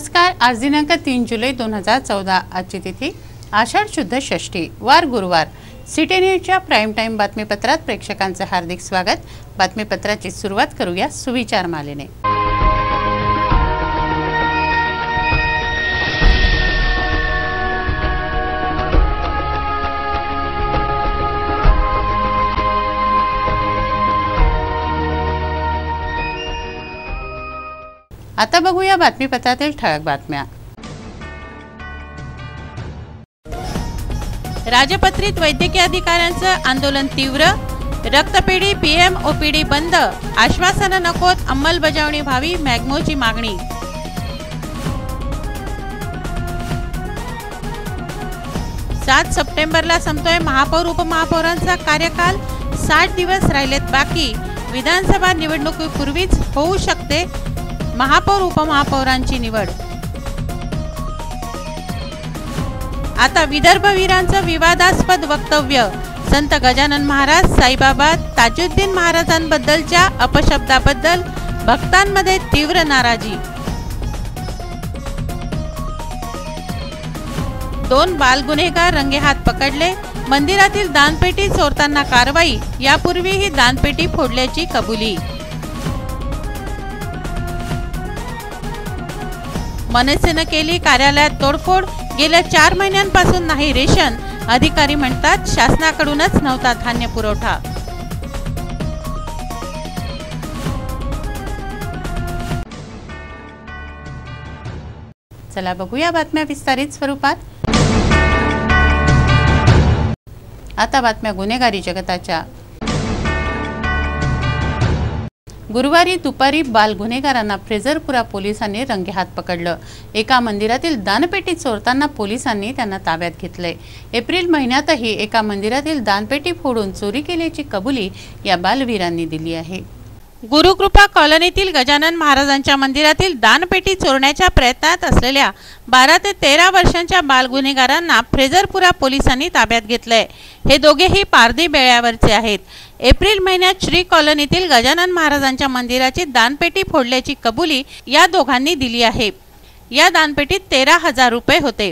नमस्कार। आज दिनांक 3 जुलै 2014 आजची तिथी आषाढ शुद्ध षष्ठी वार गुरुवार। सिटी न्यूजच्या प्राइम टाइम बातमीपत्रात प्रेक्षकांचे हार्दिक स्वागत। बातमीपत्राची सुरुवात करूया सुविचार मालेने। आता बघूया बातमीपत्रातील ठळक बातम्या। राजपत्रित वैद्यकीय अधिकाऱ्यांचं आंदोलन तीव्र, रक्तपेढी पीएम ओपीडी बंद, आश्वासनं नकोत, अंमलबजावणी व्हावी, मॅग्मोची मागणी। सात सप्टेंबरला संपतोय महापौर उपमहापौरांचा कार्यकाल, 60 दिवस राहिलेत बाकी। विधानसभा निवडणुकीपूर्वीच होऊ शकते महापौर उपमहापौरांची निवड। आता विदर्भवीरांचं विवादास्पद वक्तव्य, संत गजानन महाराज, साईबाबा, ताजुद्दीन महाराजांबद्दलच्या अपशब्दाबद्दल भक्तांमध्ये तीव्र नाराजी। 2 बालगुन्हेगार रंगेहात पकडले, मंदिरातील दानपेटी चोरताना कारवाई, यापूर्वी ही दानपेटी फोडल्याची कबुली। मनसेनं केली कार्यालयात तोडफोड, गेल्या 4 महिन्यांपासून नाही रेशन, अधिकारी म्हणतात शासनाकडूनच नव्हता धान्य पुरवठा। चला बघूया बातम्या विस्तारित स्वरूपात। आता बातम्या गुन्हेगारी जगताच्या। गुरुवारी दुपारी बाल गुन्हेगारांना फ्रेझरपुरा पोलिसांनी रंगेहात पकडलं। एका मंदिरातील दानपेटी चोरताना पोलिसांनी त्यांना ताब्यात घेतले। एप्रिल महिन्यातही एका मंदिरातील दानपेटी फोडून चोरी केल्याची कबुली या बालवीरांनी दिली आहे। गुरुकृपा कॉलनीतील गजानन महाराजांच्या मंदिरातील दानपेटी चोरण्याच्या प्रयत्नात असलेल्या 12 ते 13 वर्षांच्या बाल गुन्हेगारांना फ्रेझरपुरा पोलिसांनी ताब्यात घेतलंय। हे दोघेही पारधी बेळ्यावरचे आहेत। एप्रिल महिन्यात श्री कॉलनीतील गजानन महाराजांच्या मंदिराची दानपेटी फोडल्याची कबुली या दोघांनी दिली आहे। या दानपेटीत 13,000 रुपये होते।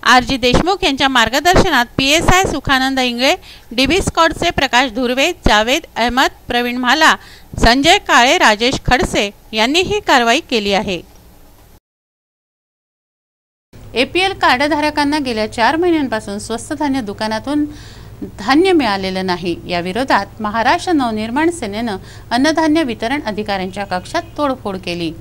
आर.जी. देशमुख यांच्या मार्गदर्शनात पीएसआय सुखानंद इंगळे, डीबी स्क्वॉडचे प्रकाश धुर्वे, जावेद अहमद, प्रवीण म्हाला, संजय काळे, राजेश खडसे यांनी ही कारवाई केली आहे। एपीएल कार्डधारकांना गेल्या 4 महिन्यांपासून स्वस्त धान्य दुकानातून धान्य मिळालेलं नाही। या विरोधात महाराष्ट्र नवनिर्माण सेनेनं अन्नधान्य वितरण अधिकाऱ्यांच्या कक्षात तोडफोड केली।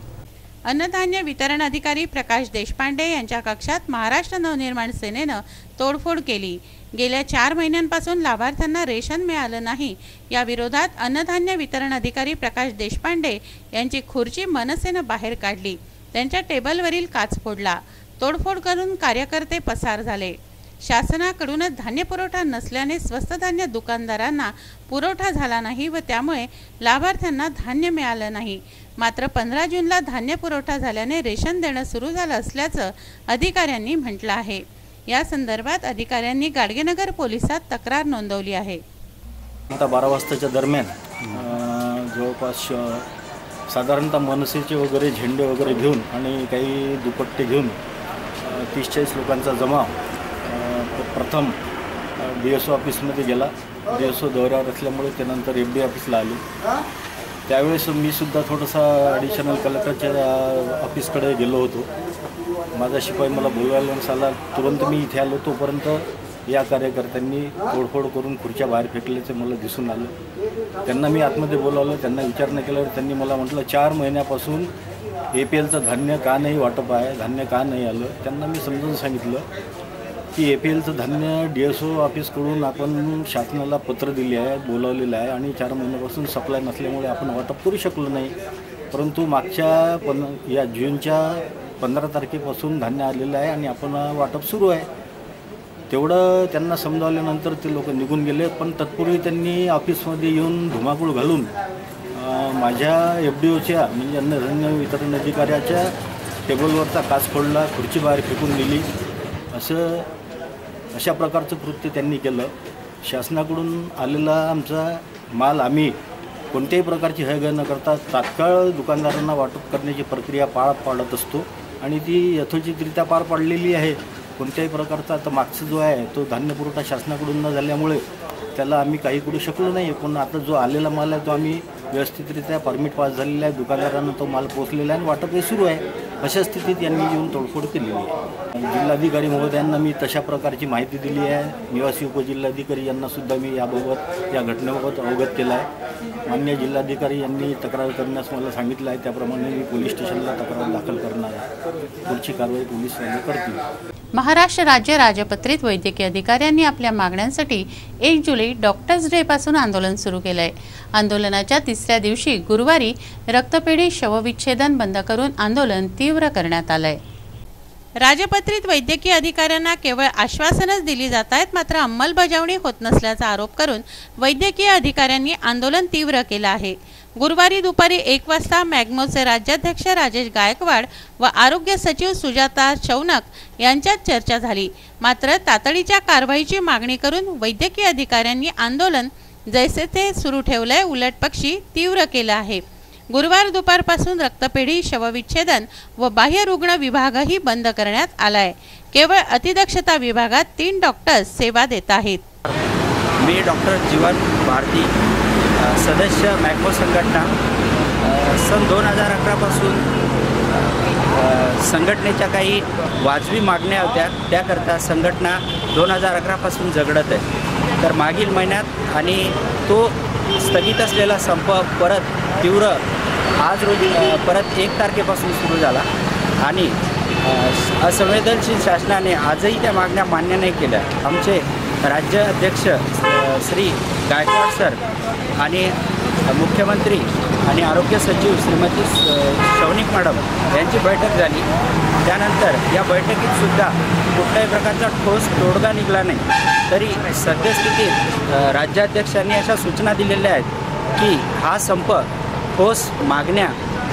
अन्नधान्य वितरण अधिकारी प्रकाश देशपांडे यांच्या कक्षात महाराष्ट्र नवनिर्माण सेनेनं तोडफोड केली। गेल्या 4 महिन्यांपासून लाभार्थ्यांना रेशन मिळालं नाही। या विरोधात अन्नधान्य वितरण अधिकारी प्रकाश देशपांडे यांची खुर्ची मनसेनं बाहेर काढली, त्यांच्या टेबलवरील काच फोडला, तोडफोड करून कार्यकर्ते पसार झाले। शासनाकडूनच धान्य पुरवठा नसल्याने स्वस्त धान्य दुकानदारांना पुरवठा झाला नाही व त्यामुळे लाभार्थ्यांना धान्य मिळालं नाही। मात्र 15 जूनला धान्य पुरवठा झाल्याने रेशन देणं सुरू झालं असल्याचं अधिकाऱ्यांनी म्हटलं आहे। या संदर्भात अधिकाऱ्यांनी गाडगेनगर पोलिसात तक्रार नोंदवली आहे। आता 12 वाजताच्या दरम्यान जवळपास साधारणतः मनसेचे वगैरे झेंडे वगैरे घेऊन आणि काही दुपट्टे घेऊन 30-40 लोकांचा जमाव प्रथम DSO ऑफिसमध्ये गेला। DSO दौऱ्यावर असल्यामुळे त्यानंतर FD ऑफिसला आले। त्यावेळेस मी सुद्धा थोडासा ॲडिशनल कलेक्टरच्या ऑफिसकडे गेलो होतो। माझा शिपाई मला बोलवायला आला, तुरंत मी इथे आलो। तोपर्यंत या कार्यकर्त्यांनी तोडफोड करून खुर्च्या बाहेर फेकल्याचे मला दिसून आलं। त्यांना मी आतमध्ये बोलावलं, त्यांना विचारणा केल्यावर त्यांनी मला म्हटलं 4 महिन्यापासून APLचं धान्य का नाही वाटप आहे, धान्य का नाही आलं। त्यांना मी समजून सांगितलं की APLचं धान्य DSO ऑफिसकडून आपण शासनाला पत्र दिले आहे, बोलावलेलं आहे आणि 4 महिन्यापासून सप्लाय नसल्यामुळे आपण वाटप करू शकलो नाही। परंतु मागच्या या जूनच्या 15 तारखेपासून धान्य आलेलं आहे आणि आपण वाटप सुरू आहे। तेवढं त्यांना समजावल्यानंतर ते लोक निघून गेले। पण तत्पूर्वी त्यांनी ऑफिसमध्ये येऊन धुमाकूळ घालून माझ्या FDOच्या म्हणजे अन्नधान्य वितरण अधिकाऱ्याच्या टेबलवरचा काच फोडला, खुर्ची बाहेर फेकून दिली। अशा प्रकारचं कृत्य त्यांनी केलं। शासनाकडून आलेला आमचा माल आम्ही कोणत्याही प्रकारची हयगय न करता तात्काळ दुकानदारांना वाटप करण्याची प्रक्रिया पाळत असतो। आणि ती यथोचितरित्या पार पाडलेली आहे. कोणत्याही प्रकारचा आता मागचा जो आहे तो धान्य पुरवठा शासनाकडून न झाल्यामुळे त्याला आम्ही काही करू शकलो नाही. पण आता जो आलेला माल आहे तो आम्ही व्यवस्थितरित्या परमिट पास झालेला आहे, दुकानदारांना तो माल पोचलेला आहे आणि वाटपही सुरू आहे. अशा स्थितीत यांनी येऊन तोडफोड केलेली आहे. जिल्हाधिकारी महोदयांना मी तशा प्रकारची माहिती दिली आहे. निवासी उपजिल्हाधिकारी यांनासुद्धा मी याबाबत या घटनेबाबत अवगत केलं आहे. माननीय जिल्हाधिकारी यांनी तक्रार करण्यास मला सांगितलं आहे, त्याप्रमाणे मी पोलीस स्टेशनला तक्रार दाखल करणार आहे. पुढची कारवाई पोलीसवाले करतील. महाराष्ट्र राज्य राजपत्रित वैद्यकीय अधिकाऱ्यांनी आपल्या मागण्यांसाठी 1 जुलै डॉक्टर्स डे पासून आंदोलन सुरू केलं आहे. आंदोलनाच्या तिसऱ्या दिवशी गुरुवारी रक्तपेढी शवविच्छेदन बंद करून आंदोलन तीव्र करण्यात आलंय. राजपत्रित वैद्यकीय अधिकाऱ्यांना केवळ आश्वासनच दिली जात आहेत, मात्र अंमलबजावणी होत नसल्याचा आरोप करून वैद्यकीय अधिकाऱ्यांनी आंदोलन तीव्र केलं आहे. गुरुवारी दुपारी 1 वाजता मॅग्मोचे राज्याध्यक्ष राजेश गायकवाड व आरोग्य सचिव सुजाता शौनक यांच्यात चर्चा झाली. मात्र तातडीच्या कारवाईची मागणी करून वैद्यकीय अधिकाऱ्यांनी आंदोलन जैसे ते सुरू ठेवलंय, उलटपक्षी तीव्र केलं आहे. गुरुवार दुपारपासून रक्तपेढी, शवविच्छेदन व बाह्य रुग्ण विभागही बंद करण्यात आलाय. केवळ अतिदक्षता विभागात 3 डॉक्टर्स सेवा देत आहेत. मी डॉक्टर जीवन भारती, सदस्य मॅग्मो संघटना. सन 2011 पासून संघटनेच्या काही वाजवी मागण्या होत्या, त्याकरता संघटना 2011 पासून झगडत आहे. तर मागील महिन्यात आणि तो स्थगित असलेला संप परत तीव्र आज रोजी परत 1 तारखेपासून सुरू झाला आणि असंवेदनशील शासनाने आजही त्या मागण्या मान्य नाही केल्या. आमचे राज्य अध्यक्ष श्री गायकवाड सर आणि मुख्यमंत्री आणि आरोग्य सचिव श्रीमती शौनिक मॅडम यांची बैठक झाली. त्यानंतर या बैठकीतसुद्धा कुठल्याही प्रकारचा ठोस तोडगा निघाला नाही. तरी सद्यस्थितीत राज्याध्यक्षांनी अशा सूचना दिलेल्या आहेत की हा संप ठोस मागण्या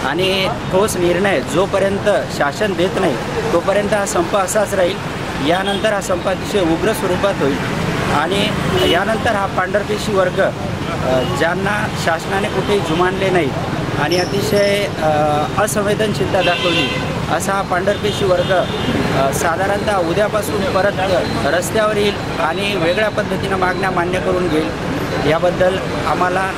आणि ठोस निर्णय जोपर्यंत शासन देत नाही तोपर्यंत हा संप असाच राहील. यानंतर हा संप अतिशय उग्र स्वरूपात होईल आणि यानंतर हा पांढरपेशी वर्ग ज्यांना शासनाने कुठेही जुमानले नाही आणि अतिशय असंवेदनशीलता दाखवली असा हा पांढरपेशी वर्ग साधारणतः उद्यापासून परत रस्त्यावर येईल आणि वेगळ्या पद्धतीनं मागण्या मान्य करून घेईल. याबद्दल आम्हाला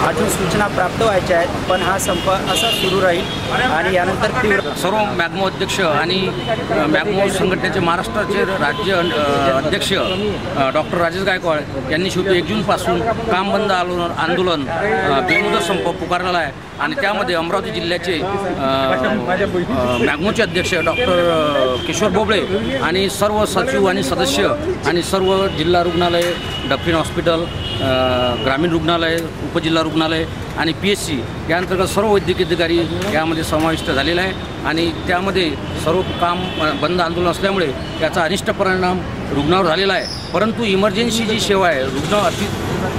अजून सूचना प्राप्त व्हायच्या आहेत, पण हा संप असा सुरू राहील आणि यानंतर तीव्र. सर्व मॅग्मो अध्यक्ष आणि मॅग्मो संघटनेचे महाराष्ट्राचे राज्य अध्यक्ष डॉक्टर राजेश गायकवाड यांनी शेवटी 1 जूनपासून काम बंद आंदोलन बेमुदत संप पुकारलेला आहे. आणि त्यामध्ये अमरावती जिल्ह्याचे मॅग्मोचे अध्यक्ष डॉक्टर किशोर बोबळे आणि सर्व सचिव आणि सदस्य आणि सर्व जिल्हा रुग्णालय, डफरीन हॉस्पिटल, ग्रामीण रुग्णालय, उपजिल्हा रुग्णालय आणि PHC या अंतर्गत सर्व वैद्यकीय अधिकारी यामध्ये समाविष्ट झालेला आहे. आणि त्यामध्ये सर्व काम बंद आंदोलन असल्यामुळे याचा अनिष्ट परिणाम रुग्णावर झालेला आहे. परंतु इमर्जन्सी जी सेवा आहे, रुग्ण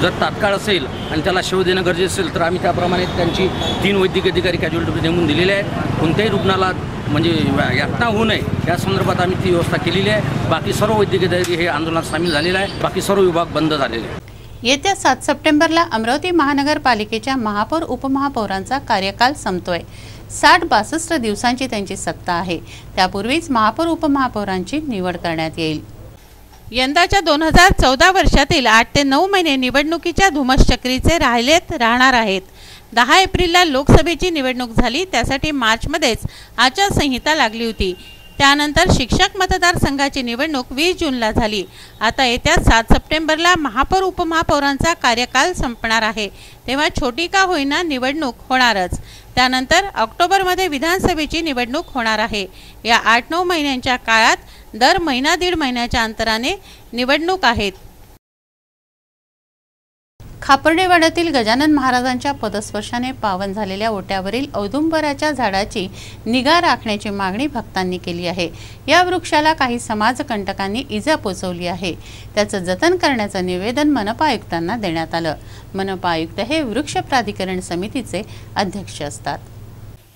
जर तात्काळ असेल आणि त्याला सेवा देणं गरजेचं असेल तर आम्ही त्याप्रमाणे त्यांची 3 वैद्यकीय अधिकारी कॅज्युअलिटी नेमून दिलेले आहेत. कोणत्याही रुग्णाला म्हणजे यातना होऊ नये या संदर्भात आम्ही ती व्यवस्था केलेली आहे. बाकी सर्व वैद्यकीय अधिकारी हे आंदोलनात सामील झालेले आहे. बाकी सर्व विभाग बंद झालेले आहेत. येत्या 7 सप्टेंबरला अमरावती महानगरपालिकेच्या महापौर उपमहापौरांचा कार्यकाल संपतोय. 60-62 दिवसांची त्यांची सत्ता आहे. त्यापूर्वीच महापौर उपमहापौरांची निवड करण्यात येईल. यंदाच्या 2014 वर्षातील 8 ते 9 महिने निवडणुकीच्या धुमश्चक्रीचे राहणार आहेत. 10 एप्रिलला लोकसभेची निवडणूक झाली, त्यासाठी मार्चमध्येच आचारसंहिता लागली होती. त्यानंतर शिक्षक मतदारसंघाची निवडणूक 20 जूनला झाली. आता येत्या 7 सप्टेंबरला महापौर उपमहापौरांचा कार्यकाल संपणार आहे, तेव्हा छोटी का होईना निवडणूक होणारच. त्यानंतर ऑक्टोबरमध्ये विधानसभेची निवडणूक होणार आहे. या 8-9 महिन्यांच्या काळात दर महिना 1.5 महिन्याच्या अंतराने निवडणूक आहेत. खापर्डेवाड्यातील गजानन महाराजांच्या पदस्पर्शाने पावन झालेल्या ओट्यावरील औदुंबराच्या झाडाची निगा राखण्याची मागणी भक्तांनी केली आहे. या वृक्षाला काही समाजकंटकांनी इजा पोचवली आहे. त्याचं जतन करण्याचं निवेदन मनपा आयुक्तांना देण्यात आलं. मनपा आयुक्त हे वृक्ष प्राधिकरण समितीचे अध्यक्ष असतात.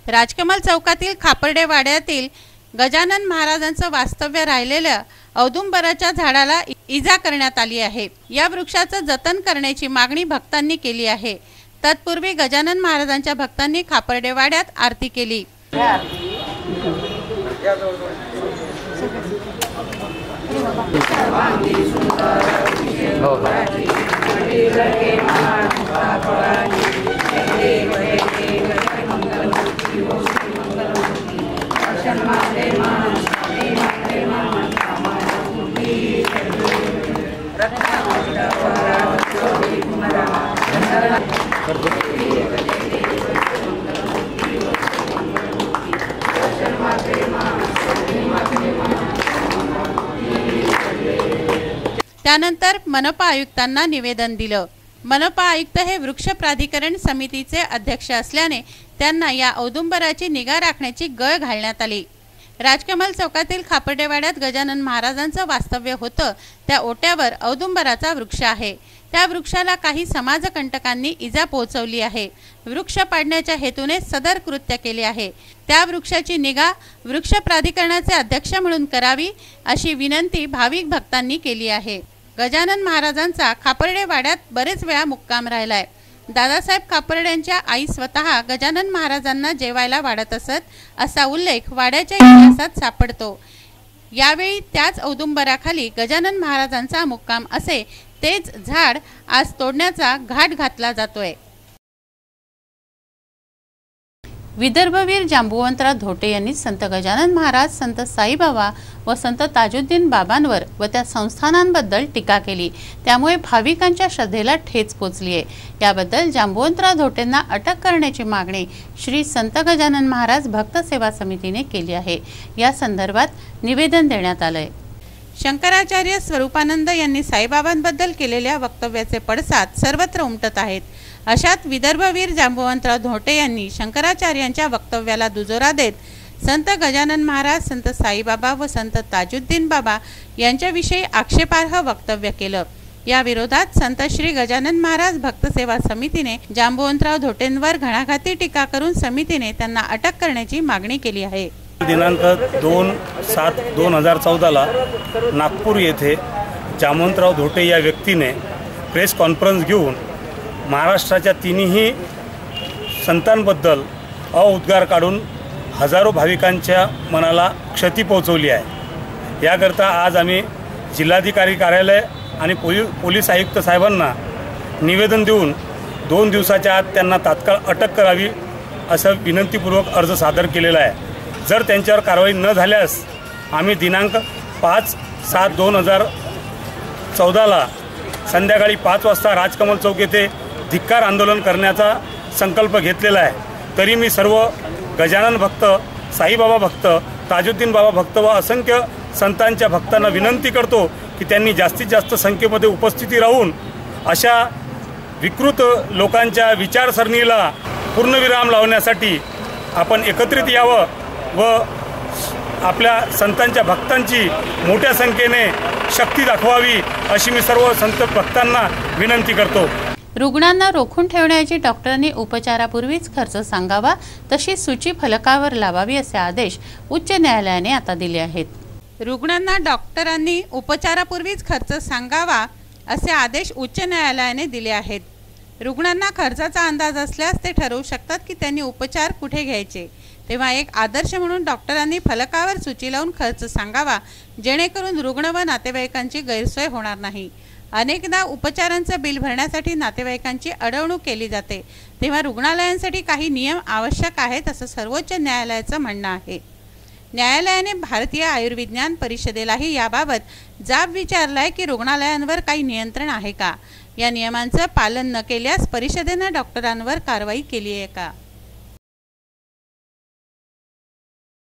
राजकमल चौकातील खापर्डेवाड्यातील गजानन महाराजांचं वास्तव्य राहिलेल्या औदुंबराच्या झाडाला इजा करण्यात आली आहे. या वृक्षाचं जतन करण्याची मागणी भक्तांनी केली आहे. तत्पूर्वी गजानन महाराजांच्या भक्तांनी खापर्डेवाड्यात आरती केली. त्यानंतर मनपा आयुक्तांना निवेदन दिलं। मनपा आयुक्त हे वृक्ष प्राधिकरण समितीचे अध्यक्ष असल्याने त्यांना या औदुंबराची निगा राखण्याची गळ घालण्यात आली। राजकमल चौकातील खापर्डेवाड्यात गजानन महाराजांचं वास्तव्य होतं। त्या ओट्यावर औदुंबराचा वृक्ष आहे। त्या वृक्षाला काही समाजकंटकांनी इजा पोहोचवली आहे। वृक्ष पाडण्याच्या हेतूने सदर कृत्य केले आहे। त्या वृक्षाची निगा वृक्ष प्राधिकरणाचे अध्यक्ष म्हणून करावी अशी विनंती भाविक भक्तांनी केली आहे। गजानन महाराजांचा खापर्डेवाड्यात बरेच वेळा मुक्काम राहिलाय। दादासाहेब खापर्ड्यांच्या आई स्वतः गजानन महाराजांना जेवायला वाढत असत असा उल्लेख वाड्याच्या इतिहासात सापडतो। यावेळी त्याच औदुंबराखाली गजानन महाराजांचा मुक्काम असे तेच झाड आज तोडण्याचा घाट घातला जातोय। विदर्भवीर जांबुवंतराव धोटे यांनी संत गजानन महाराज, संत साईबाबा व संत ताजुद्दीन बाबांवर व त्या संस्थानांबद्दल टीका केली। त्यामुळे भाविकांच्या श्रद्धेला ठेच पोचली आहे। याबद्दल जांबुवंतराव धोटेंना अटक करण्याची मागणी श्री संत गजानन महाराज भक्त सेवा समितीने केली आहे। या संदर्भात निवेदन देण्यात आलंय। शंकराचार्य स्वरूपानंद यांनी साईबाबांबद्दल केलेल्या वक्तव्याचे पडसाद सर्वत्र उमटत आहेत। अशात विदर्भवीर जांबुवंतराव धोटे यांनी शंकराचार्यांच्या वक्तव्याला दुजोरा देत संत गजानन महाराज, संत साईबाबा व संत ताजुद्दीन बाबा यांच्याविषयी आक्षेपार्ह वक्तव्य केलं। या विरोधात संत श्री गजानन महाराज भक्त सेवा समितीने जांबुवंतराव धोटेंवर घणाघाती टीका करून समितीने त्यांना अटक करण्याची मागणी केली आहे। दिनांक 2/7/2014 नागपूर येथे जांबुवंतराव धोटे या व्यक्तीने प्रेस कॉन्फरन्स घेऊन महाराष्ट्राच्या तिन्ही संतांबद्दल अउद्गार काढून हजारो भाविकांच्या मनाला क्षती पोहोचवली आहे। याकरता आज आम्ही जिल्हाधिकारी कार्यालय आणि पोलीस आयुक्त साहेबांना निवेदन देऊन 2 दिवसाच्या आत त्यांना तात्काळ अटक करावी असं विनंतीपूर्वक अर्ज सादर केलेला आहे। जर त्यांच्यावर कारवाई न झाल्यास आम्ही दिनांक 5/7/2014 संध्याकाळी 5 वाजता राजकमल चौक येथे धिक्कार आंदोलन करण्याचा संकल्प घेतलेला आहे। तरी मी सर्व गजानन भक्त, साईबाबा भक्त, ताजुद्दीन बाबा भक्त व असंख्य संतांच्या भक्तांना विनंती करतो की त्यांनी जास्तीत जास्त संख्येमध्ये उपस्थिती राहून अशा विकृत लोकांच्या विचारसरणीला पूर्णविराम लावण्यासाठी आपण एकत्रित यावं व आपल्या संतांच्या भक्तांची मोठ्या संख्येने शक्ती दाखवावी अशी मी सर्व संत भक्तांना विनंती करतो। रुग्णांना रोखून ठेवण्याची डॉक्टरांनी उपचारापूर्वीच खर्च सांगावा तशी सूची फलकावर लावावी असे आदेश उच्च न्यायालयाने आता दिले आहेत। रुग्णांना डॉक्टरांनी उपचारापूर्वीच खर्च सांगावा असे आदेश उच्च न्यायालयाने दिले आहेत। रुग्णांना खर्चाचा अंदाज असल्यास ते ठरवू शकतात की त्यांनी उपचार कुठे घ्यायचे। तेव्हा एक आदर्श म्हणून डॉक्टरांनी फलकावर सूची लावून खर्च सांगावा जेणेकरून रुग्ण व नातेवाईकांची गैरसोय होणार नाही। अनेकदा उपचारांचं बिल भरण्यासाठी नातेवाईकांची अडवणूक केली जाते। तेव्हा रुग्णालयांसाठी काही नियम आवश्यक आहेत असं सर्वोच्च न्यायालयाचं म्हणणं आहे। न्यायालयाने भारतीय आयुर्विज्ञान परिषदेलाही याबाबत जाब विचारलाय की रुग्णालयांवर काही नियंत्रण आहे का, या नियमांचं पालन न केल्यास परिषदेने डॉक्टरांवर कारवाई केली आहे का।